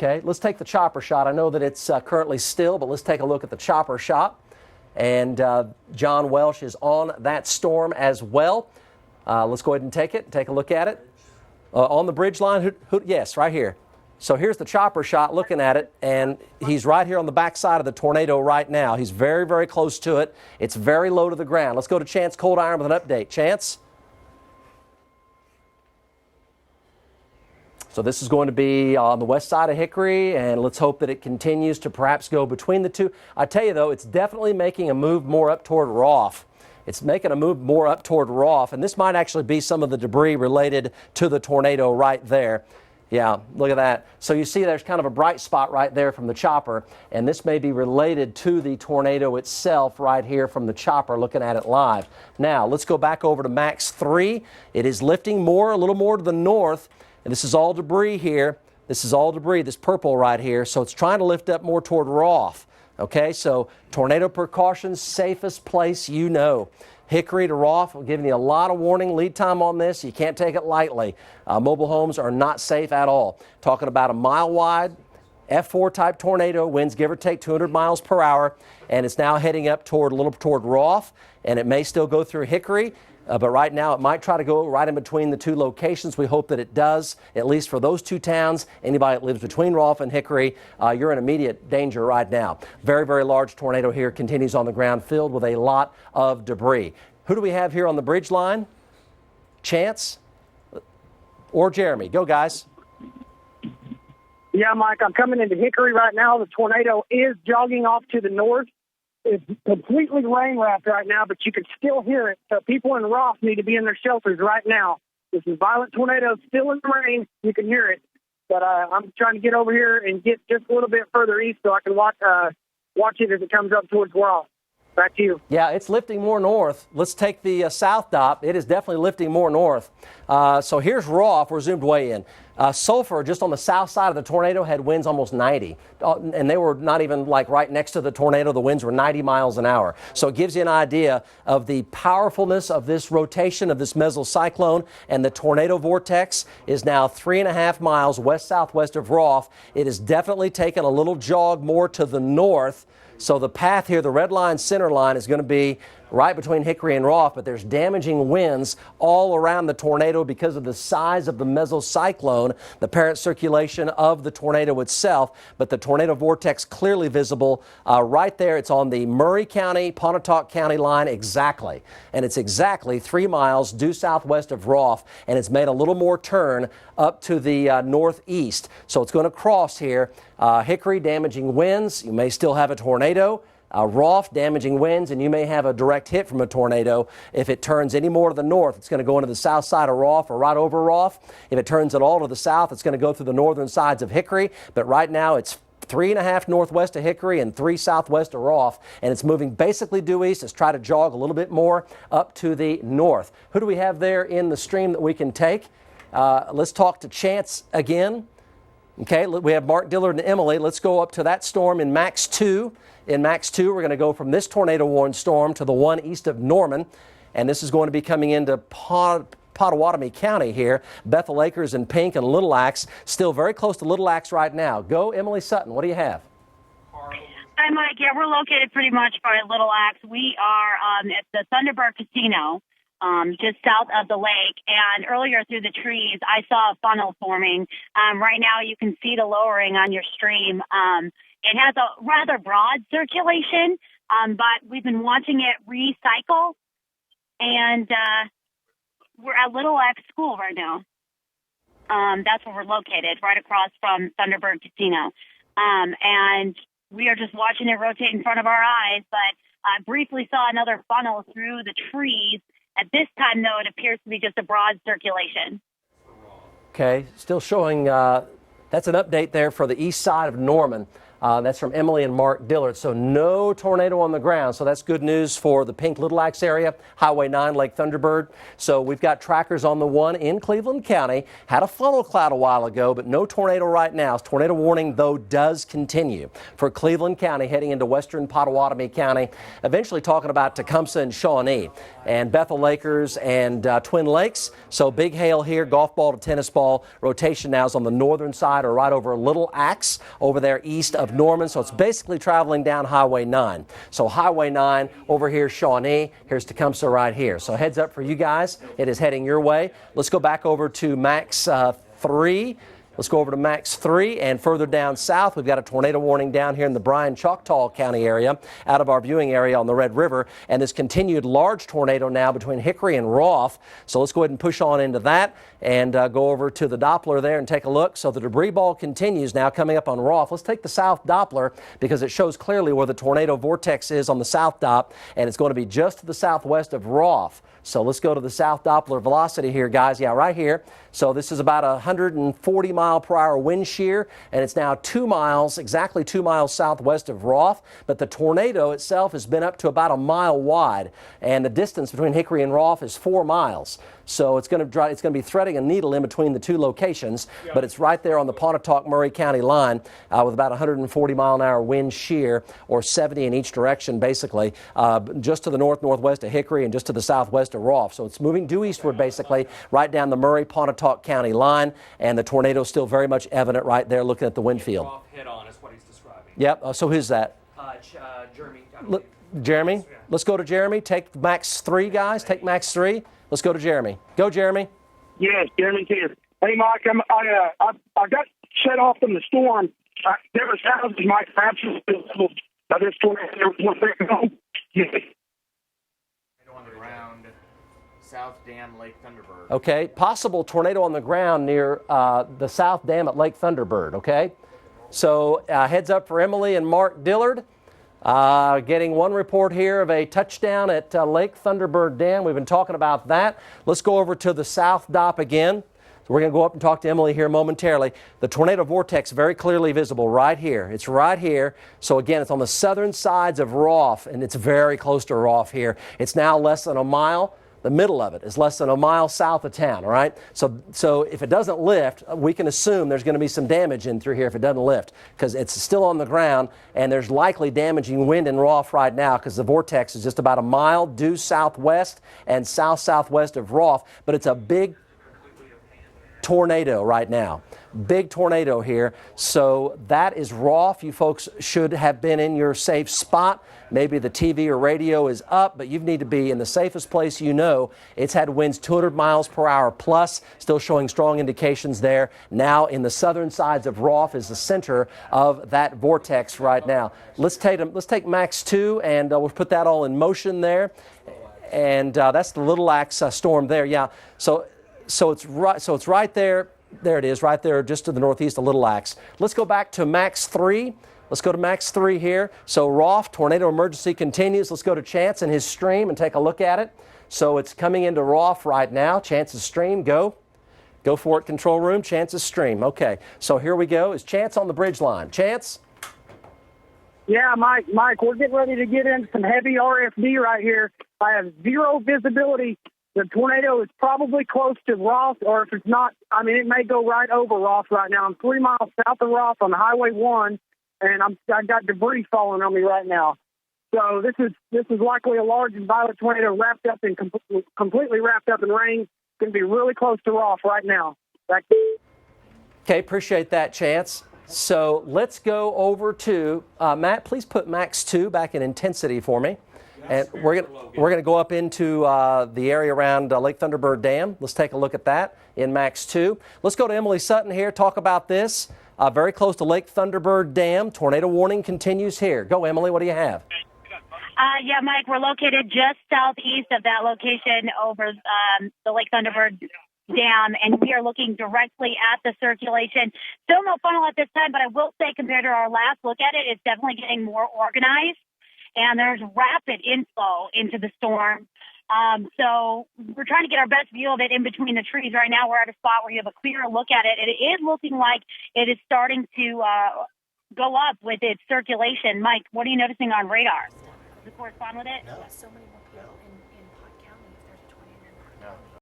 Okay, let's take the chopper shot. I know that it's currently still, but let's take a look at the chopper shot. And John Welsh is on that storm as well. Let's go ahead and take a look at it. On the bridge line, yes, right here. So here's the chopper shot looking at it, and he's right here on the backside of the tornado right now. He's very, very close to it. It's very low to the ground. Let's go to Chance Cold Iron with an update. Chance? So this is going to be on the west side of Hickory, and let's hope that it continues to perhaps go between the two. I tell you, though, it's definitely making a move more up toward Rolfe. It's making a move more up toward Rolfe, and this might actually be some of the debris related to the tornado right there. Yeah, look at that. So you see there's kind of a bright spot right there from the chopper, and this may be related to the tornado itself right here from the chopper looking at it live. Now, let's go back over to Max 3. It is lifting more, a little more to the north, and this is all debris here. This is all debris, this purple right here, so it's trying to lift up more toward Rolfe. Okay, so tornado precautions, safest place you know. Hickory to Rolfe, we're giving you a lot of warning, lead time on this. You can't take it lightly. Mobile homes are not safe at all. Talking about a mile-wide F4 type tornado, winds give or take 200 miles per hour, and it's now heading up toward Rolfe, and it may still go through Hickory. But right now it might try to go right in between the two locations. We hope that it does, at least for those two towns. Anybody that lives between Rolfe and Hickory, you're in immediate danger right now. Very, very large tornado here continues on the ground, filled with a lot of debris. Who do we have here on the bridge line? Chance or Jeremy? Go, guys. Yeah, Mike, I'm coming into Hickory right now. The tornado is jogging off to the north. It's completely rain-wrapped right now, but you can still hear it. So people in Rolfe need to be in their shelters right now. This is violent tornado, still in the rain. You can hear it. But I'm trying to get over here and get just a little bit further east so I can watch it as it comes up towards Rolfe. Back to you. Yeah, it's lifting more north. Let's take the south dot. It is definitely lifting more north. So here's Rolfe. We're zoomed way in. Sulphur, just on the south side of the tornado, had winds almost 90. And they were not even like right next to the tornado. The winds were 90 miles an hour. So it gives you an idea of the powerfulness of this rotation of this mesocyclone. And the tornado vortex is now 3.5 miles west-southwest of Rolfe. It has definitely taken a little jog more to the north. So the path here, the red line, center line, is going to be right between Hickory and Rolfe, but there's damaging winds all around the tornado because of the size of the mesocyclone, the parent circulation of the tornado itself. But the tornado vortex clearly visible right there. It's on the Murray County, Pontotoc County line exactly. And it's exactly 3 miles due southwest of Rolfe, and it's made a little more turn up to the northeast. So it's going to cross here. Hickory, damaging winds. You may still have a tornado. Rolfe, damaging winds, and you may have a direct hit from a tornado. If it turns any more to the north, it's going to go into the south side of Rolfe or right over Rolfe. If it turns at all to the south, it's going to go through the northern sides of Hickory. But right now, it's 3.5 northwest of Hickory and 3 southwest of Rolfe, and it's moving basically due east. Let's try to jog a little bit more up to the north. Who do we have there in the stream that we can take? Let's talk to Chance again. Okay, we have Mark Dillard and Emily. Let's go up to that storm in Max 2. In Max 2, we're going to go from this tornado-warned storm to the one east of Norman, and this is going to be coming into Pottawatomie County here. Bethel Acres and Pink and Little Axe, still very close to Little Axe right now. Go, Emily Sutton. What do you have? Hi, Mike. Yeah, we're located pretty much by Little Axe. We are at the Thunderbird Casino, just south of the lake. And earlier through the trees, I saw a funnel forming. Right now, you can see the lowering on your stream. It has a rather broad circulation, but we've been watching it recycle. And we're at Little Axe School right now. That's where we're located, right across from Thunderbird Casino. And we are just watching it rotate in front of our eyes. But I briefly saw another funnel through the trees. At this time, though, it appears to be just a broad circulation. Okay, still showing, that's an update there for the east side of Norman. That's from Emily and Mark Dillard. So no tornado on the ground. So that's good news for the Pink Little Axe area, Highway 9, Lake Thunderbird. So we've got trackers on the one in Cleveland County. Had a funnel cloud a while ago, but no tornado right now. Tornado warning, though, does continue for Cleveland County heading into western Pottawatomie County, eventually talking about Tecumseh and Shawnee and Bethel Lakers and Twin Lakes. So big hail here, golf ball to tennis ball. Rotation now is on the northern side or right over Little Axe over there east of Norman. So it's basically traveling down Highway 9. So Highway 9 over here, Shawnee. Here's Tecumseh right here. So heads up for you guys. It is heading your way. Let's go back over to Max 3. Let's go over to Max 3, and further down south, we've got a tornado warning down here in the Bryan-Choctaw County area, out of our viewing area on the Red River, and this continued large tornado now between Hickory and Roth. So let's go ahead and push on into that and go over to the Doppler there and take a look. So the debris ball continues now coming up on Roth. Let's take the south Doppler because it shows clearly where the tornado vortex is on the south Dop, and it's going to be just to the southwest of Roth. So let's go to the south Doppler velocity here, guys. Yeah, right here. So this is about 140 mile per hour wind shear, and it's now 2 miles, exactly 2 miles southwest of Roth. But the tornado itself has been up to about a mile wide, and the distance between Hickory and Roth is 4 miles. So it's going to be threading a needle in between the two locations, but it's right there on the Pontotoc-Murray County line with about 140 mile an hour wind shear, or 70 in each direction, basically, just to the northwest of Hickory and just to the southwest of Roth. So it's moving due eastward, basically, right down the Murray-Pontotoc County line, and the tornado is still very much evident right there looking at the wind field. Roth head-on is what he's describing. Yep. So who's that? Jeremy. Look, Jeremy? Let's go to Jeremy. Take Max 3, guys. Take Max 3. Let's go to Jeremy. Go, Jeremy. Yes, Jeremy here. Hey, Mike, I got shut off from the storm. There was houses, Mike, absolutely. This tornado, there was one thing home. On the ground, South Dam, Lake Thunderbird. Okay. Possible tornado on the ground near the South Dam at Lake Thunderbird, okay? So heads up for Emily and Mark Dillard. Getting one report here of a touchdown at Lake Thunderbird Dam. We've been talking about that. Let's go over to the South Dop again. So we're going to go up and talk to Emily here momentarily. The tornado vortex very clearly visible right here. It's right here. So again, it's on the southern sides of Roth, and it's very close to Roth here. It's now less than a mile. The middle of it is less than a mile south of town, all right? So if it doesn't lift, we can assume there's going to be some damage in through here if it doesn't lift, because it's still on the ground, and there's likely damaging wind in Roth right now because the vortex is just about a mile due southwest and south-southwest of Roth, but it's a big tornado right now. Big tornado here. So that is Roth. You folks should have been in your safe spot. Maybe the TV or radio is up, but you need to be in the safest place you know. It's had winds 200 miles per hour plus, still showing strong indications there. Now in the southern sides of Roth is the center of that vortex right now. Let's take Max 2, and we'll put that all in motion there. And that's the Little Axe storm there. Yeah. So it's right there. There it is, right there, just to the northeast of Little Axe. Let's go back to Max 3. Let's go to Max 3 here. So Roth, tornado emergency continues. Let's go to Chance and his stream and take a look at it. So it's coming into Roth right now. Chance's stream, go. Go for it, control room. Chance's stream. Okay, so here we go. Is Chance on the bridge line? Chance? Yeah, Mike, we're getting ready to get into some heavy RFD right here. I have zero visibility. The tornado is probably close to Roth, or if it's not, I mean, it may go right over Roth right now. I'm 3 miles south of Roth on Highway 1, and I got debris falling on me right now. So this is likely a large and violent tornado wrapped up in completely wrapped up in rain. It's going to be really close to Roth right now. Okay, appreciate that, Chance. So let's go over to Matt. Please put Max 2 back in intensity for me. And we're going to go up into the area around Lake Thunderbird Dam. Let's take a look at that in Max 2. Let's go to Emily Sutton here, talk about this. Very close to Lake Thunderbird Dam. Tornado warning continues here. Go, Emily. What do you have? Yeah, Mike, we're located just southeast of that location over the Lake Thunderbird Dam, and we are looking directly at the circulation. Still no funnel at this time, but I will say compared to our last look at it, it's definitely getting more organized. And there's rapid inflow into the storm. So we're trying to get our best view of it in between the trees. Right now we're at a spot where you have a clearer look at it. And it is looking like it is starting to go up with its circulation. Mike, what are you noticing on radar? Does it correspond with it? No. So many more.